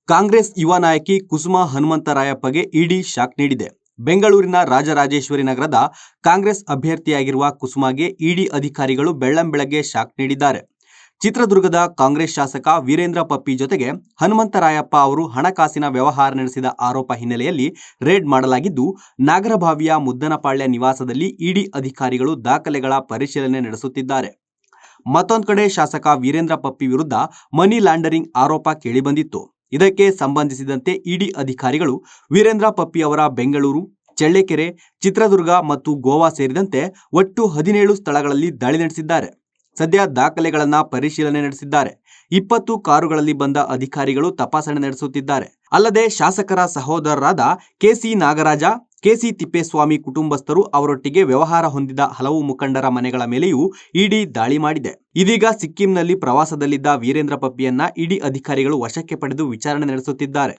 ಕಾಂಗ್ರೆಸ್ ಯುವ ನಾಯಕಿ ಕುಸುಮಾ ಹನುಮಂತರಾಯಪ್ಪಗೆ ಇಡಿ ಶಾಕ್ ನೀಡಿದೆ. ಬೆಂಗಳೂರಿನ ರಾಜರಾಜೇಶ್ವರಿ ನಗರದ ಕಾಂಗ್ರೆಸ್ ಅಭ್ಯರ್ಥಿಯಾಗಿರುವ ಕುಸುಮಾಗೆ ಇಡಿ ಅಧಿಕಾರಿಗಳು ಬೆಳ್ಳಂಬೆಳಗ್ಗೆ ಶಾಕ್ ನೀಡಿದ್ದಾರೆ. ಚಿತ್ರದುರ್ಗದ ಕಾಂಗ್ರೆಸ್ ಶಾಸಕ ವೀರೇಂದ್ರ ಪಪ್ಪಿ ಜೊತೆಗೆ ಹನುಮಂತರಾಯಪ್ಪ ಅವರು ಹಣಕಾಸಿನ ವ್ಯವಹಾರ ನಡೆಸಿದ ಆರೋಪ ಹಿನ್ನೆಲೆಯಲ್ಲಿ ರೇಡ್ ಮಾಡಲಾಗಿದ್ದು, ನಾಗರಭಾವಿಯ ಮುದ್ದನಪಾಳ್ಯ ನಿವಾಸದಲ್ಲಿ ಇಡಿ ಅಧಿಕಾರಿಗಳು ದಾಖಲೆಗಳ ಪರಿಶೀಲನೆ ನಡೆಸುತ್ತಿದ್ದಾರೆ. ಮತ್ತೊಂದು ಕಡೆ ಶಾಸಕ ವೀರೇಂದ್ರ ಪಪ್ಪಿ ವಿರುದ್ಧ ಮನಿ ಲಾಂಡರಿಂಗ್ ಆರೋಪ ಕೇಳಿಬಂದಿತ್ತು. ಇದಕ್ಕೆ ಸಂಬಂಧಿಸಿದಂತೆ ಇಡಿ ಅಧಿಕಾರಿಗಳು ವೀರೇಂದ್ರ ಪಪ್ಪಿ ಅವರ ಬೆಂಗಳೂರು, ಚಳ್ಳಕೆರೆ, ಚಿತ್ರದುರ್ಗ ಮತ್ತು ಗೋವಾ ಸೇರಿದಂತೆ ಒಟ್ಟು 17 ಸ್ಥಳಗಳಲ್ಲಿ ದಾಳಿ ನಡೆಸಿದ್ದಾರೆ. ಸದ್ಯ ದಾಖಲೆಗಳನ್ನ ಪರಿಶೀಲನೆ ನಡೆಸಿದ್ದಾರೆ. 20 ಕಾರುಗಳಲ್ಲಿ ಬಂದ ಅಧಿಕಾರಿಗಳು ತಪಾಸಣೆ ನಡೆಸುತ್ತಿದ್ದಾರೆ. ಅಲ್ಲದೆ ಶಾಸಕರ ಸಹೋದರರಾದ ಕೆಸಿ ನಾಗರಾಜ, ಕೆಸಿ ತಿಪ್ಪೇಸ್ವಾಮಿ ಕುಟುಂಬಸ್ಥರು ಅವರೊಟ್ಟಿಗೆ ವ್ಯವಹಾರ ಹೊಂದಿದ ಹಲವು ಮುಖಂಡರ ಮನೆಗಳ ಮೇಲೆಯೂ ಇಡಿ ದಾಳಿ ಮಾಡಿದೆ. ಇದೀಗ ಸಿಕ್ಕಿಂನಲ್ಲಿ ಪ್ರವಾಸದಲ್ಲಿದ್ದ ವೀರೇಂದ್ರ ಪಪ್ಪಿಯನ್ನ ಇಡಿ ಅಧಿಕಾರಿಗಳು ವಶಕ್ಕೆ ಪಡೆದು ವಿಚಾರಣೆ ನಡೆಸುತ್ತಿದ್ದಾರೆ.